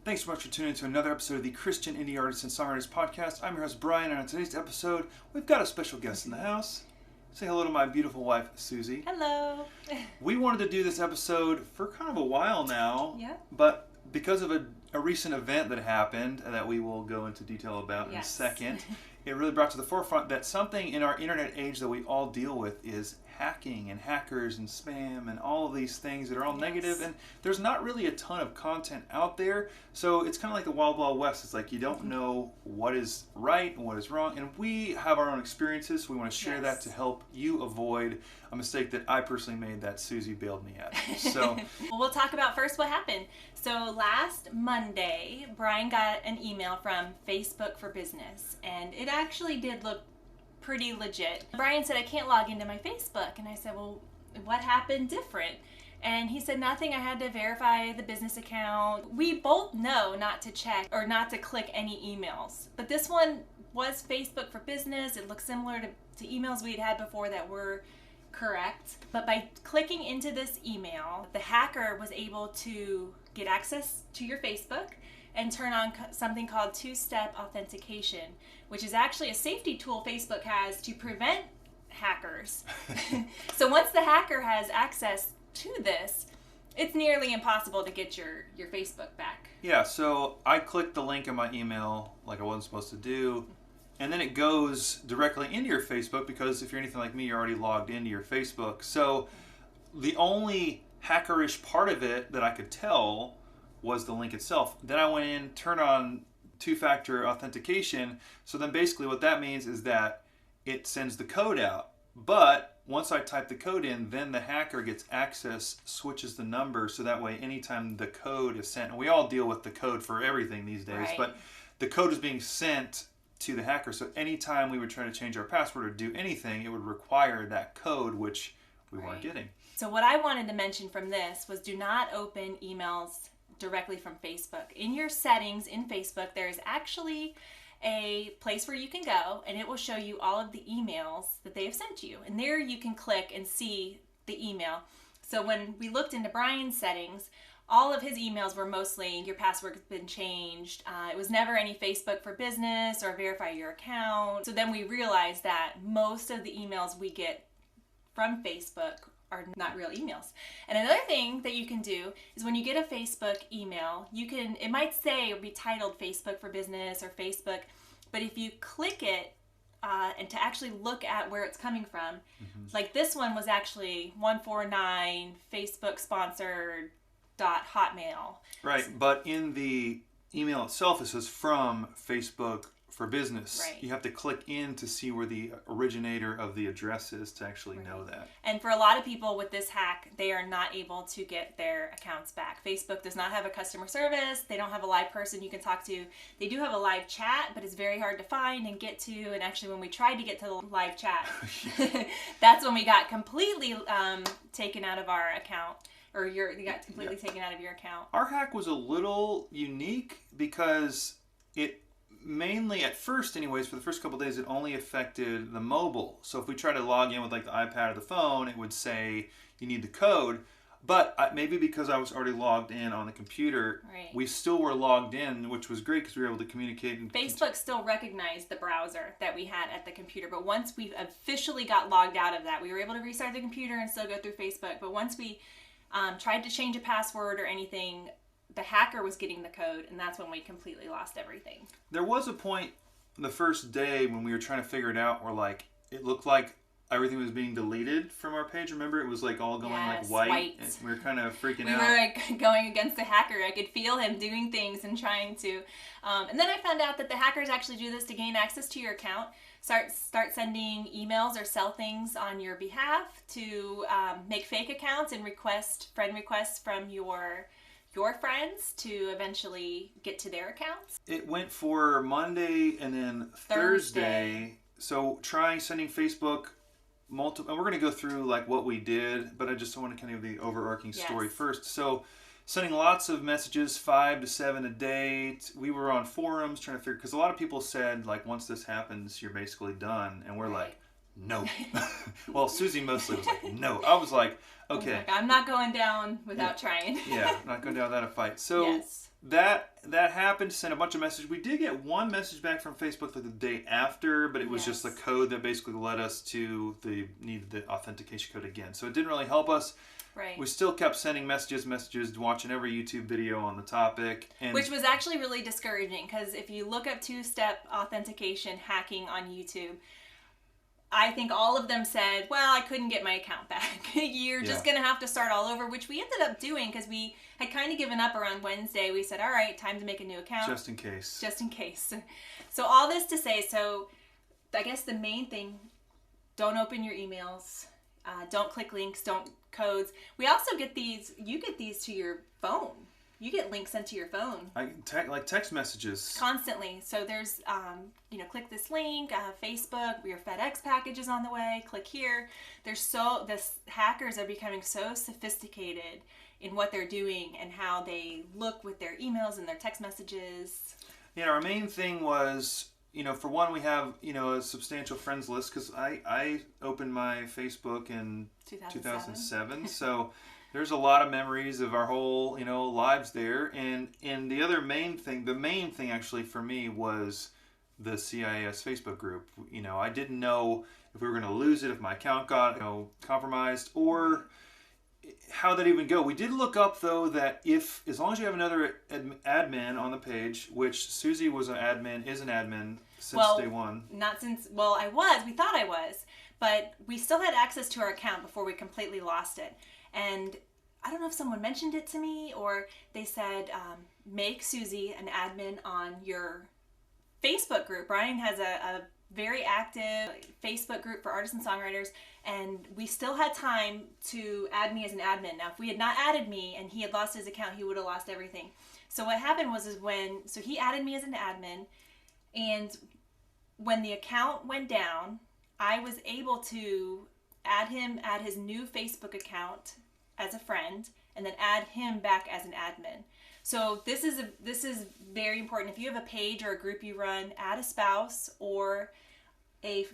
Thanks so much for tuning in to another episode of the Christian Indie Artists and Songwriters Podcast. I'm your host, Brian, and on today's episode, we've got a special guest in the house. Say hello to my beautiful wife, Suzy. Hello. We wanted to do this episode for kind of a while now, Yeah. but because of a recent event that happened that we will go into detail about in a second, it really brought to the forefront that something in our internet age that we all deal with is hacking and hackers and spam and all of these things that are all negative, and there's not really a ton of content out there, so it's kind of like the wild west. It's like you don't know what is right and what is wrong, and we have our own experiences, so we want to share that to help you avoid a mistake that I personally made that Suzy bailed me at. So well, we'll talk about first what happened. So last Monday, Brian got an email from Facebook for Business, and it actually did look pretty legit. Brian said, I can't log into my Facebook. And I said, well, what happened different? And he said, nothing. I had to verify the business account. We both know not to check or not to click any emails. But this one was Facebook for Business. It looked similar to emails we'd had before that were correct. But by clicking into this email, the hacker was able to get access to your Facebook and turn on something called two-step authentication, which is actually a safety tool Facebook has to prevent hackers. So once the hacker has access to this, it's nearly impossible to get your Facebook back. yeah, so I clicked the link in my email like I wasn't supposed to do, and then it goes directly into your Facebook because if you're anything like me, you're already logged into your Facebook. So the only hackerish part of it that I could tell was the link itself. Then I went in, turned on two-factor authentication. So then basically what that means is that it sends the code out. But once I type the code in, then the hacker gets access, switches the number, so that way anytime the code is sent, and we all deal with the code for everything these days, but the code is being sent to the hacker. So anytime we would try to change our password or do anything, it would require that code, which we weren't getting. So what I wanted to mention from this was do not open emails directly from Facebook. In your settings in Facebook, there is actually a place where you can go and it will show you all of the emails that they have sent you. And there you can click and see the email. So when we looked into Brian's settings, all of his emails were mostly your password has been changed. It was never any Facebook for Business or verify your account. So then we realized that most of the emails we get from Facebook are not real emails. And another thing that you can do is when you get a Facebook email, it might say or be titled Facebook for Business or Facebook, but if you click it and to actually look at where it's coming from, like this one was actually 149 Facebook sponsored .hotmail. Right, but in the email itself it says from Facebook for Business. Right. You have to click in to see where the originator of the address is to actually know that. And for a lot of people with this hack, they are not able to get their accounts back. Facebook does not have a customer service. They don't have a live person you can talk to. They do have a live chat, but it's very hard to find and get to. And actually, when we tried to get to the live chat, that's when we got completely taken out of our account. Or you got completely taken out of your account. Our hack was a little unique because it mainly, at first anyways, for the first couple of days, it only affected the mobile. So if we try to log in with like the iPad or the phone, it would say you need the code. But maybe because I was already logged in on the computer, we still were logged in, which was great because we were able to communicate. And Facebook still recognized the browser that we had at the computer. But once we officially got logged out of that, we were able to restart the computer and still go through Facebook. But once we tried to change a password or anything, the hacker was getting the code, and that's when we completely lost everything. There was a point the first day when we were trying to figure it out where like it looked like everything was being deleted from our page. Remember, it was like all going like white. And we were kind of freaking out. We were like going against the hacker. I could feel him doing things and trying to. And then I found out that the hackers actually do this to gain access to your account. Start sending emails or sell things on your behalf to make fake accounts and friend requests from your friends to eventually get to their accounts. It went for Monday and then Thursday. So trying sending Facebook multiple, and we're going to go through like what we did, but I just want to kind of the overarching story first. So sending lots of messages, 5 to 7 a day. We were on forums trying to figure, because a lot of people said like once this happens, you're basically done, and we're like, no. Well, Suzy mostly was like, no. I was like, okay. I'm not going down without trying. Yeah, not going down without a fight. So that happened. Sent a bunch of messages. We did get one message back from Facebook like the day after, but it was just the code that basically led us to needed the authentication code again. So it didn't really help us. Right. We still kept sending messages, watching every YouTube video on the topic. Which was actually really discouraging, because if you look up two-step authentication hacking on YouTube, I think all of them said, well, I couldn't get my account back. You're just going to have to start all over, which we ended up doing because we had kind of given up around Wednesday. We said, all right, time to make a new account. Just in case. Just in case. So all this to say, so I guess the main thing, don't open your emails. Don't click links, don't codes. We also get these, you get these to your phone. You get links sent to your phone. Like text messages. Constantly. So there's, click this link, Facebook, your FedEx package is on the way, click here. Hackers are becoming so sophisticated in what they're doing and how they look with their emails and their text messages. Yeah, our main thing was, for one, we have, a substantial friends list because I opened my Facebook in 2007. So there's a lot of memories of our whole, lives there. And the main thing actually for me was the CIS Facebook group. I didn't know if we were going to lose it, if my account got, compromised, or how that even go. We did look up though that as long as you have another admin on the page, which Suzy was an admin since day one. Not since, we thought I was, but we still had access to our account before we completely lost it. And I don't know if someone mentioned it to me or they said, make Suzy an admin on your Facebook group. Brian has a very active Facebook group for artists and songwriters, and we still had time to add me as an admin. Now, if we had not added me and he had lost his account, he would have lost everything. So what happened was so he added me as an admin, and when the account went down, I was able to add his new Facebook account as a friend, and then add him back as an admin. So this is very important. If you have a page or a group you run, add a spouse or a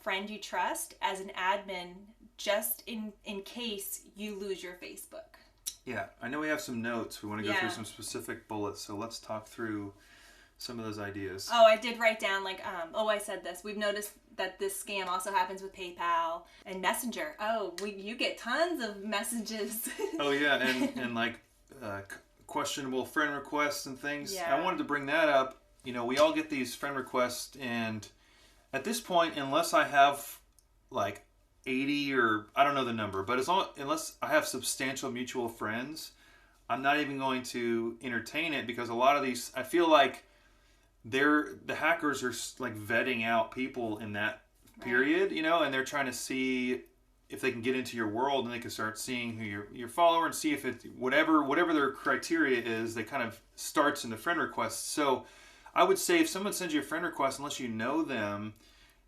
friend you trust as an admin, just in case you lose your Facebook. Yeah, I know we have some notes. We want to go through some specific bullets, so let's talk through some of those ideas. Oh, I did write down I said this. We've noticed that this scam also happens with PayPal and Messenger. Oh, you get tons of messages. Oh yeah, and questionable friend requests and things. Yeah. I wanted to bring that up. We all get these friend requests, and at this point, unless I have like 80 or I don't know the number, but unless I have substantial mutual friends, I'm not even going to entertain it, because a lot of these, I feel like the hackers are like vetting out people in that period, and they're trying to see if they can get into your world, and they can start seeing who your follower and see if it whatever their criteria is, they kind of starts in the friend request. So I would say if someone sends you a friend request, unless you know them,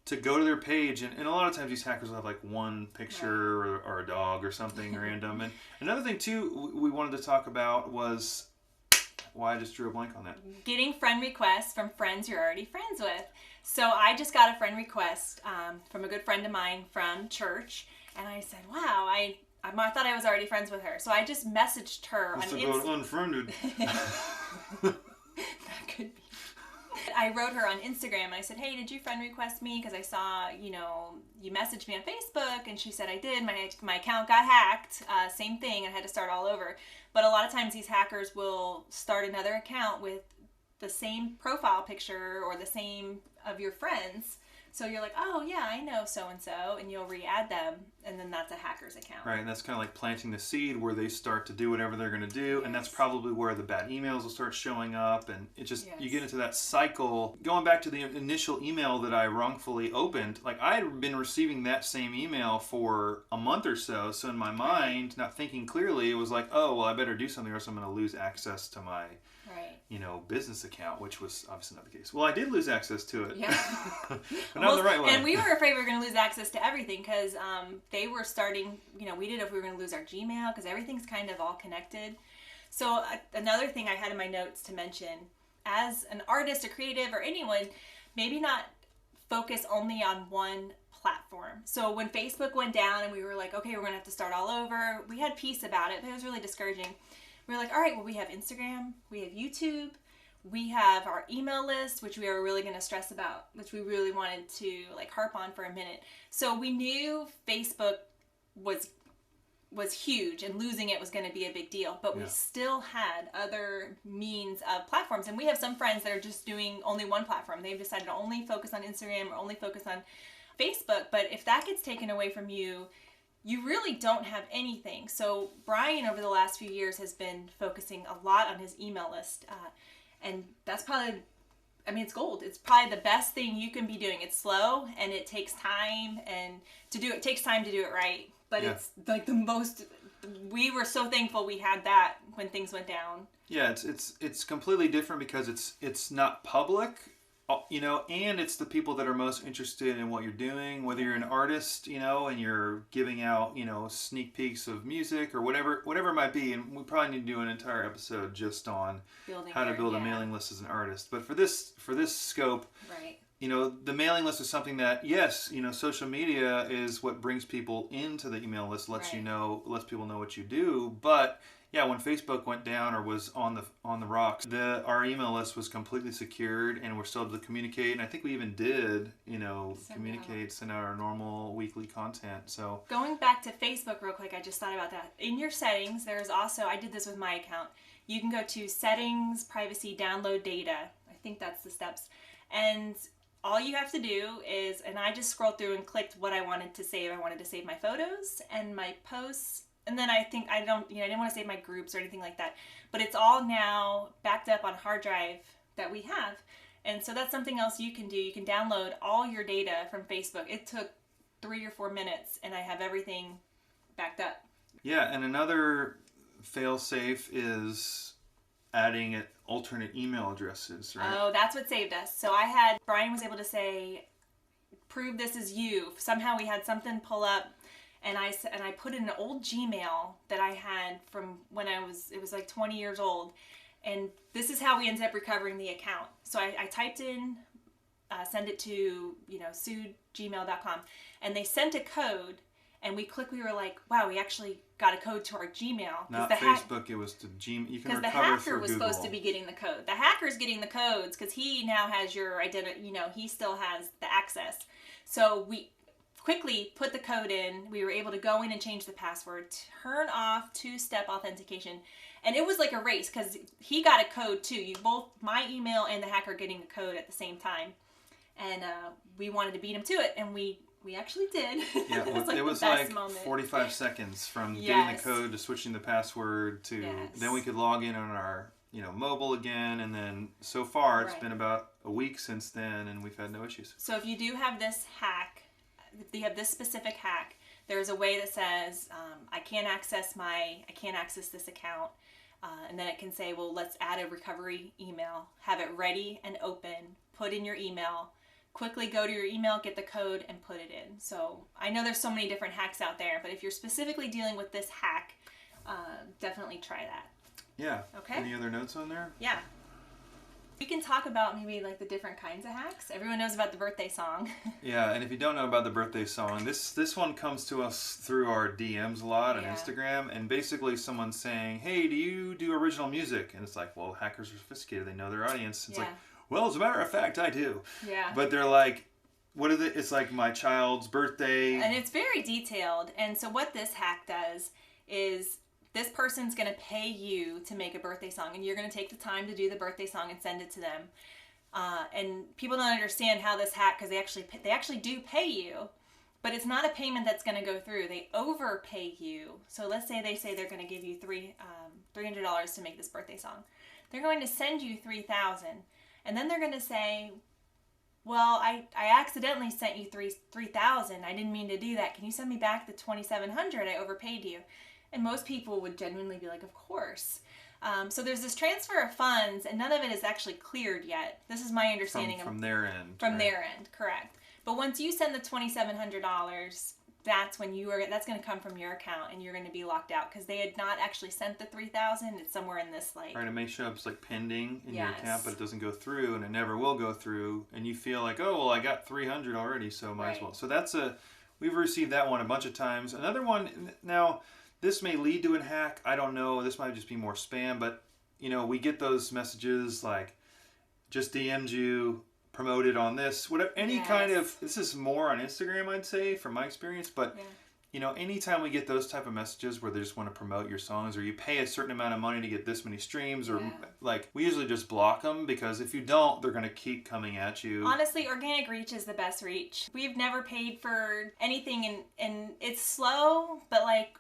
to go to their page, and a lot of times these hackers will have like one picture or a dog or something random. And another thing too we wanted to talk about was, I just drew a blank on that. Getting friend requests from friends you're already friends with. So I just got a friend request from a good friend of mine from church, and I said, wow, I thought I was already friends with her. So I just messaged her on Instagram. Unfriended. That could be. I wrote her on Instagram and I said, hey, did you friend request me? Because I saw, you messaged me on Facebook. And she said, I did. My account got hacked. Same thing. I had to start all over. But a lot of times these hackers will start another account with the same profile picture or the same of your friends. So you're like, oh, yeah, I know so-and-so, and you'll re-add them, and then that's a hacker's account. Right, and that's kind of like planting the seed where they start to do whatever they're going to do, yes. And that's probably where the bad emails will start showing up, and it just, yes. You get into that cycle. Going back to the initial email that I wrongfully opened, like I had been receiving that same email for a month or so in my mind, not thinking clearly, it was like, oh, well, I better do something or else I'm going to lose access to my... business account, which was obviously not the case. Well, I did lose access to it. Yeah. But not the right way. And we were afraid we were going to lose access to everything because they were starting, we didn't know if we were going to lose our Gmail because everything's kind of all connected. So another thing I had in my notes to mention, as an artist, a creative, or anyone, maybe not focus only on one platform. So when Facebook went down and we were like, okay, we're going to have to start all over, we had peace about it, but it was really discouraging. We were like, all right, well, we have Instagram, we have YouTube, we have our email list, which we are really going to stress about, which we really wanted to like harp on for a minute. So we knew Facebook was huge and losing it was going to be a big deal, but we still had other means of platforms. And we have some friends that are just doing only one platform. They've decided to only focus on Instagram or only focus on Facebook. But if that gets taken away from you, you really don't have anything. So Brian, over the last few years, has been focusing a lot on his email list. And that's probably, I mean, it's gold. It's probably the best thing you can be doing. It's slow and it takes time, and it takes time to do it right. But it's like the most, we were so thankful we had that when things went down. Yeah, it's completely different because it's not public, and it's the people that are most interested in what you're doing, whether you're an artist, and you're giving out, sneak peeks of music or whatever it might be. And we probably need to do an entire episode just on how to build a mailing list as an artist. But for this scope, right. The mailing list is something that, yes, social media is what brings people into the email list, lets people know what you do. But yeah, when Facebook went down or was on the rocks, our email list was completely secured, and we're still able to communicate. And I think we even did, send out our normal weekly content. So going back to Facebook real quick, I just thought about that. In your settings, there's also, I did this with my account. You can go to settings, privacy, download data. I think that's the steps. And all you have to do is, and I just scrolled through and clicked what I wanted to save. I wanted to save my photos and my posts. And then I think I didn't want to save my groups or anything like that. But it's all now backed up on hard drive that we have. And so that's something else you can do. You can download all your data from Facebook. It took 3 or 4 minutes, and I have everything backed up. Yeah, and another fail-safe is adding alternate email addresses, right? Oh, that's what saved us. So Brian was able to say, prove this is you. Somehow we had something pull up. And I put in an old Gmail that I had from when it was like 20 years old. And this is how we ended up recovering the account. So I typed in, send it to, sue@gmail.com. And they sent a code, and we were like, wow, we actually got a code to our Gmail. Not Facebook, it was to Gmail. You can recover for Google. Because the hacker was supposed to be getting the code. The hacker's getting the codes because he now has your identity, he still has the access. So we quickly put the code in. We were able to go in and change the password, turn off two-step authentication, and it was like a race because he got a code too. Both my email and the hacker getting the code at the same time, and we wanted to beat him to it, and we actually did. Yeah, it was like 45 seconds from getting the code to switching the password to then we could log in on our mobile again, and then so far it's been about a week since then, and we've had no issues. So if you do have this hack, if you have this specific hack, there's a way that says, I can't access this account. And then it can say, well, let's add a recovery email, have it ready and open, put in your email, quickly go to your email, get the code, and put it in. So I know there's so many different hacks out there, but if you're specifically dealing with this hack, definitely try that. Yeah. Okay. Any other notes on there? Yeah. We can talk about maybe like the different kinds of hacks. Everyone knows about the birthday song. Yeah, and if you don't know about the birthday song, this one comes to us through our DMs a lot on Instagram, and basically someone's saying, hey, do you do original music? And it's like, well, hackers are sophisticated. They know their audience. It's like, well, as a matter of fact, I do. Yeah. But they're like, what is it? It's like my child's birthday. And it's very detailed. And so what this hack does is this person's going to pay you to make a birthday song, and you're going to take the time to do the birthday song and send it to them. And people don't understand how this hack, because they actually do pay you, but it's not a payment that's going to go through. They overpay you. So let's say they say they're going to give you $300 to make this birthday song. They're going to send you $3,000, and then they're going to say, well, I accidentally sent you $3,000. I didn't mean to do that. Can you send me back the $2,700? I overpaid you. And most people would genuinely be like, of course. So there's this transfer of funds, and none of it is actually cleared yet. This is my understanding. From their end. From their end, correct. But once you send the $2,700, that's when that's going to come from your account, and you're going to be locked out because they had not actually sent the $3,000. It's somewhere in this like. Right, it may show up as like pending in your account, but it doesn't go through, and it never will go through, and you feel like, oh well, I got $300 already, so might as well. So we've received that one a bunch of times. Another one now. this may lead to a hack. I don't know. This might just be more spam, but we get those messages like, just DM'd you, promoted on this, whatever, any kind of, this is more on Instagram, I'd say, from my experience, but anytime we get those type of messages where they just want to promote your songs, or you pay a certain amount of money to get this many streams, or like, we usually just block them, because if you don't, they're going to keep coming at you. Honestly, organic reach is the best reach. We've never paid for anything, and it's slow, but like,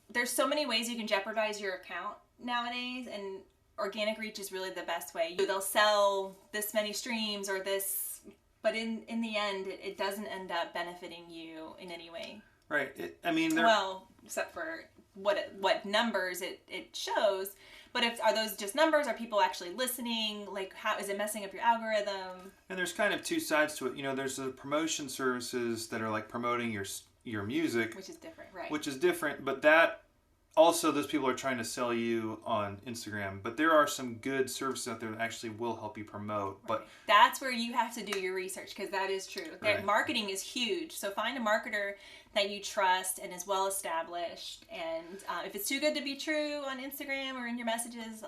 there's so many ways you can jeopardize your account nowadays, and organic reach is really the best way. They'll sell this many streams or this, but in the end, it doesn't end up benefiting you in any way. Right. Well, except for what numbers it shows. But are those just numbers? Are people actually listening? Like, how is it messing up your algorithm? And there's kind of two sides to it. There's the promotion services that are like promoting your music, which is different, right? Which is different, but that also, those people are trying to sell you on Instagram, but there are some good services out there that actually will help you promote. Right. But that's where you have to do your research, because that is true. Right. Marketing is huge, so find a marketer that you trust and is well established. And if it's too good to be true on Instagram or in your messages,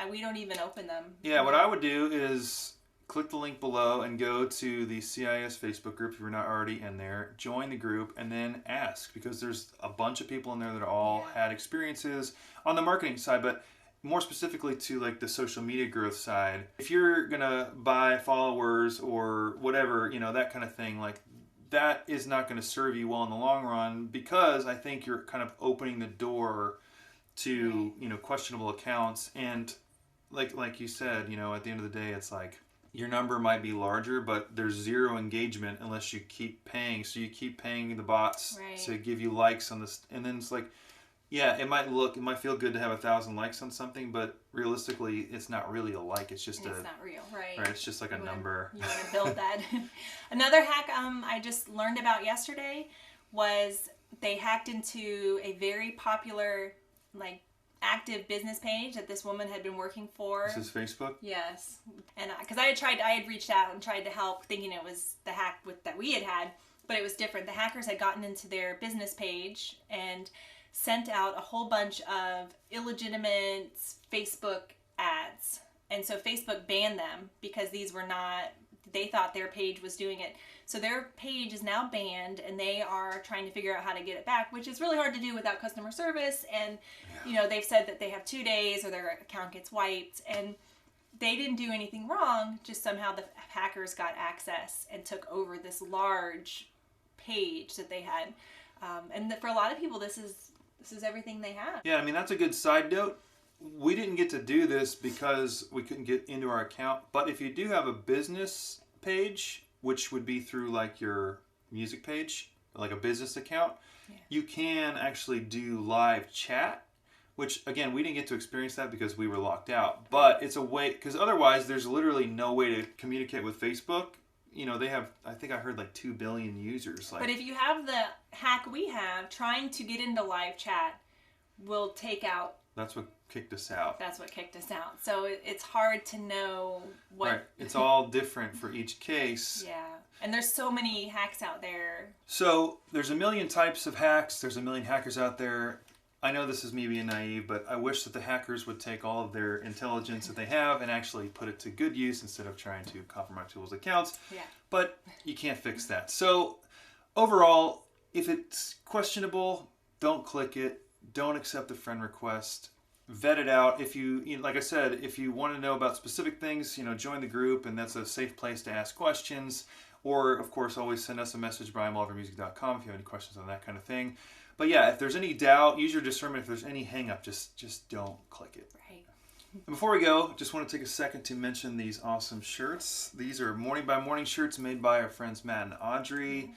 we don't even open them. Yeah, what I would do is click the link below and go to the CIS Facebook group if you're not already in there. Join the group and then ask, because there's a bunch of people in there that all had experiences on the marketing side, but more specifically to like the social media growth side. If you're gonna buy followers or whatever, that kind of thing, like that is not going to serve you well in the long run, because I think you're kind of opening the door to questionable accounts. And like you said, at the end of the day, it's like, your number might be larger, but there's zero engagement unless you keep paying. So you keep paying the bots to give you likes on this. And then it's like, it might feel good to have 1,000 likes on something, but realistically, it's not really a like. It's just it's not real, right? Right, it's just like a number. You want to build that. Another hack I just learned about yesterday was they hacked into a very popular, like, active business page that this woman had been working for. This is Facebook? Yes. And because I had reached out and tried to help, thinking it was the hack that we had, but it was different. The hackers had gotten into their business page and sent out a whole bunch of illegitimate Facebook ads. And so Facebook banned them because these were not, they thought their page was doing it. So their page is now banned, and they are trying to figure out how to get it back, which is really hard to do without customer service. And, they've said that they have 2 days or their account gets wiped. And they didn't do anything wrong, just somehow the hackers got access and took over this large page that they had. And for a lot of people, this is everything they have. Yeah, that's a good side note. We didn't get to do this because we couldn't get into our account. But if you do have a business page, which would be through like your music page, like a business account, you can actually do live chat, which again, we didn't get to experience that because we were locked out. But it's a way, because otherwise there's literally no way to communicate with Facebook. They have, I think I heard like 2 billion users. But if you have the hack we have, trying to get into live chat will take out. That's what kicked us out. So it's hard to know what. Right. It's all different for each case. Yeah. And there's so many hacks out there. So there's a million types of hacks. There's a million hackers out there. I know this is me being naive, but I wish that the hackers would take all of their intelligence that they have and actually put it to good use instead of trying to compromise people's accounts. Yeah. But you can't fix that. So overall, if it's questionable, don't click it. Don't accept the friend request. Vet it out. If you like I said, if you want to know about specific things, join the group, and that's a safe place to ask questions. Or, of course, always send us a message, brianwalvermusic.com, if you have any questions on that kind of thing. But yeah, if there's any doubt, use your discernment. If there's any hang up, just don't click it. Right. And before we go, just want to take a second to mention these awesome shirts. These are Morning by Morning shirts made by our friends Matt and Audrey.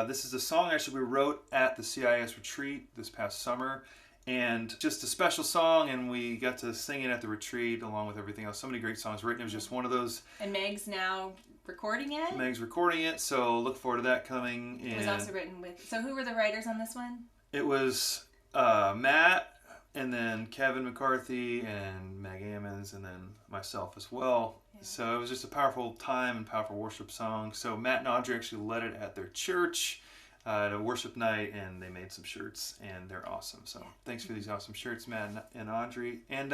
This is a song actually we wrote at the CIS retreat this past summer. And just a special song, and we got to sing it at the retreat along with everything else. So many great songs written. It was just one of those. And Meg's now recording it? Meg's recording it, so look forward to that coming. It was also written with. So who were the writers on this one? It was Matt, and then Kevin McCarthy, and Meg Ammons, and then myself as well. Yeah. So it was just a powerful time and powerful worship song. So Matt and Audrey actually led it at their church. at a worship night, and they made some shirts, and they're awesome. So thanks for these awesome shirts, Matt and Audrey. And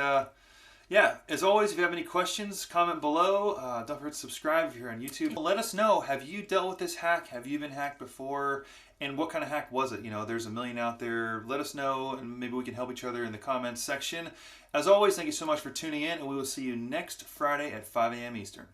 yeah, as always, if you have any questions, comment below. Don't forget to subscribe if you're on YouTube. Let us know, have you dealt with this hack? Have you been hacked before? And what kind of hack was it? You know, there's a million out there. Let us know, and maybe we can help each other in the comments section. As always, thank you so much for tuning in, and we will see you next Friday at 5 a.m. Eastern.